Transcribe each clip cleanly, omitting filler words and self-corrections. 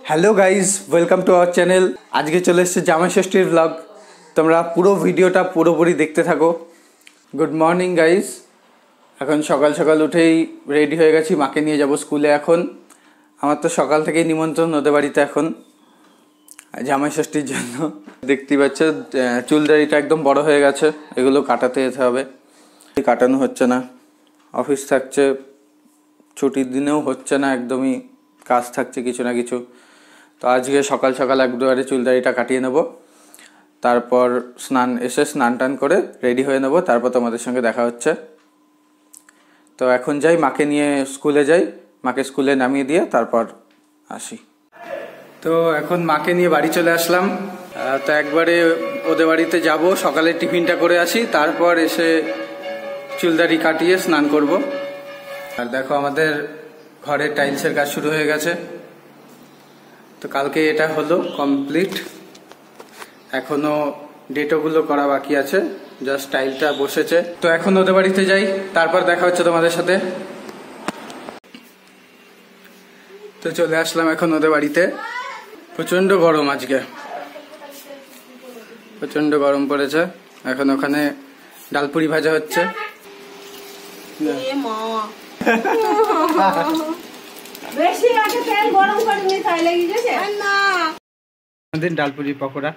Hello guys, welcome to our channel. আজকে চলে এসেছে জামাই ষষ্ঠীর ব্লগ। তোমরা পুরো ভিডিওটা পুরোপুরি দেখতে থাকো। Good morning guys. এখন সকাল সকাল উঠেই রেডি হয়ে গেছি, মাকে নিয়ে যাব স্কুলে। এখন আমার তো সকাল থেকেই নিমন্ত্রণ ওদের বাড়িতে এখন জামাই ষষ্ঠীর জন্য। দেখতেই পাচ্ছ চুলদাড়িটা একদম বড় হয়ে গেছে, এগুলো কাটাতে যেতে হবে। কাটানো হচ্ছে না, অফিস থাকছে, ছুটির দিনেও হচ্ছে না, একদমই কাজ থাকছে কিছু না কিছু। তো আজকে সকাল সকাল একবারে চুলদাড়িটা কাটিয়ে নেব, তারপর স্নান টান করে রেডি হয়ে নেব, তারপর তোমাদের সঙ্গে দেখা হচ্ছে। তো এখন যাই, মাকে নিয়ে স্কুলে যাই, মাকে স্কুলে নামিয়ে দিয়ে তারপর আসি। তো এখন মাকে নিয়ে বাড়ি চলে আসলাম। তো একবারে ওদের বাড়িতে যাব, সকালে টিফিনটা করে আসি, তারপর এসে চুলদাড়ি কাটিয়ে স্নান করব। আর দেখো আমাদের ঘরের টাইলসের কাজ শুরু হয়ে গেছে। তো কালকে এটা হলো কমপ্লিট, এখনো ডেটোগুলো করা বাকি আছে, জাস্ট টাইলটা বসেছে। তো এখন ওদের বাড়িতে যাই, তারপর দেখা হচ্ছে তোমাদের সাথে। তো চলে আসলাম এখন ওদের বাড়িতে। প্রচন্ড গরম আজকে, প্রচন্ড গরম পড়েছে। এখন ওখানে ডালপুরি ভাজা হচ্ছে। ডালপুরি পকোড়া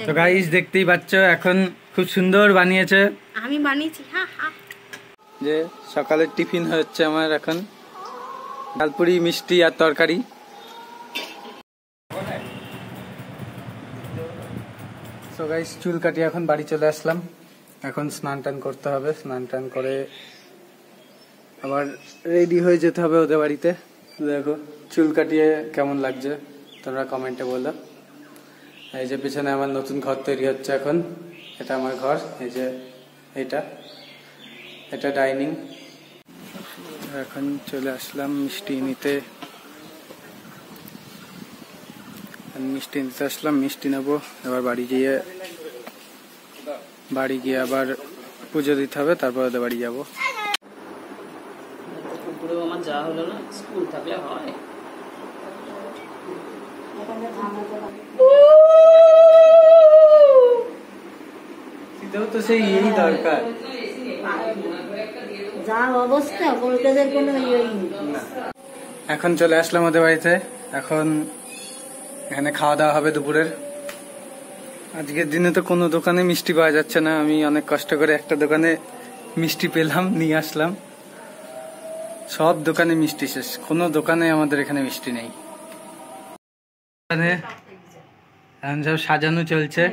তো গাইস দেখতেই পাচ্ছ, এখন খুব সুন্দর বানিয়েছে, আমি বানিয়েছি। যে সকালের টিফিন হচ্ছে আমার এখন ডালপুরি, মিষ্টি আর তরকারি। তো গাইস চুল কাটিয়ে এখন বাড়ি চলে আসলাম। এখন স্নান টান করতে হবে, স্নান টান করে আবার রেডি হয়ে যেতে হবে ওদের বাড়িতে। দেখো চুল কাটিয়ে কেমন লাগছে তোমরা কমেন্টে বলো। এই যে পিছনে আমার নতুন ঘর তৈরি হচ্ছে এখন, এটা আমার ঘর। এই যে এটা ডাইনিং। এখন চলে আসলাম মিষ্টি নিতে, আসলাম, মিষ্টি নেবো। এবার বাড়ি গিয়ে আবার পুজো দিতে হবে, তারপর ওদের বাড়ি যাবো। আমার যা হলো না, স্কুল থাকলে হয়। তো সেই এই দরকার, যা অবস্থা কলকাতার কোনো ইয়েই নেই। এখন চলে আসলাম ওদের বাড়িতে। এখন এখানে খাওয়া দাওয়া হবে দুপুরের। আজকের দিনে তো কোনো দোকানে মিষ্টি পাওয়া যাচ্ছে না, আমি অনেক কষ্ট করে একটা দোকানে মিষ্টি পেলাম, নিয়ে আসলাম। সব দোকানে মিষ্টি শেষ, কোনো দোকানে আমাদের এখানে মিষ্টি নেই। এখন সব সাজানো চলছে।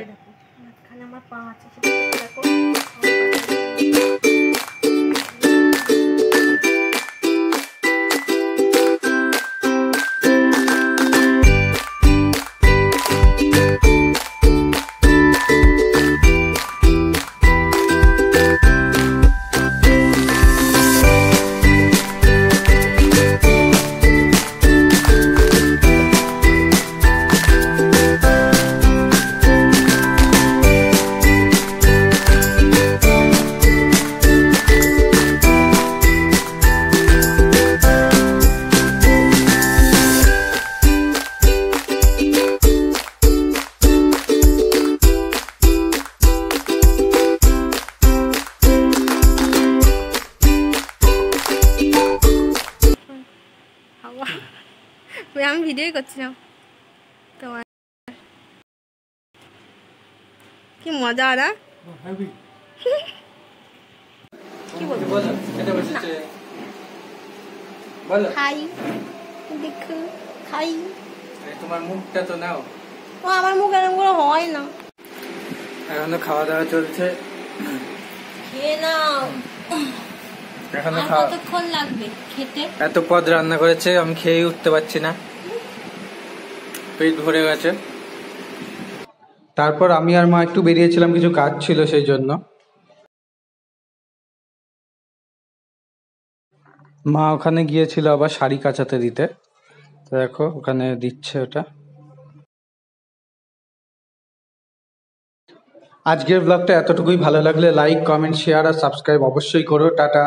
আমি ভিডিও করছিলাম তোমার, কি মজা। না কি বলবো, খাই দেখো, খাই। তোমার মুখটা তো নাও। আমার মুখ এরকম করে হয় না। এখনো খাওয়া দাওয়া চলছে, খেয়ে নাও। এখনো কতক্ষণ লাগবে খেতে? এত পদ রান্না করেছে, আমি খেয়ে উঠতে পারছি না, পেট ভরে গেছে। তারপর আমি আর মা একটু বেরিয়েছিলাম, কিছু কাজ ছিল সেই জন্য। মা ওখানে গিয়েছিল আবার শাড়ি কাচাতে দিতে, তো দেখো ওখানে দিচ্ছে ওটা। আজকের ব্লগটা এতটুকুই। ভালো লাগলে লাইক, কমেন্ট, শেয়ার আর সাবস্ক্রাইব অবশ্যই করো। টাটা।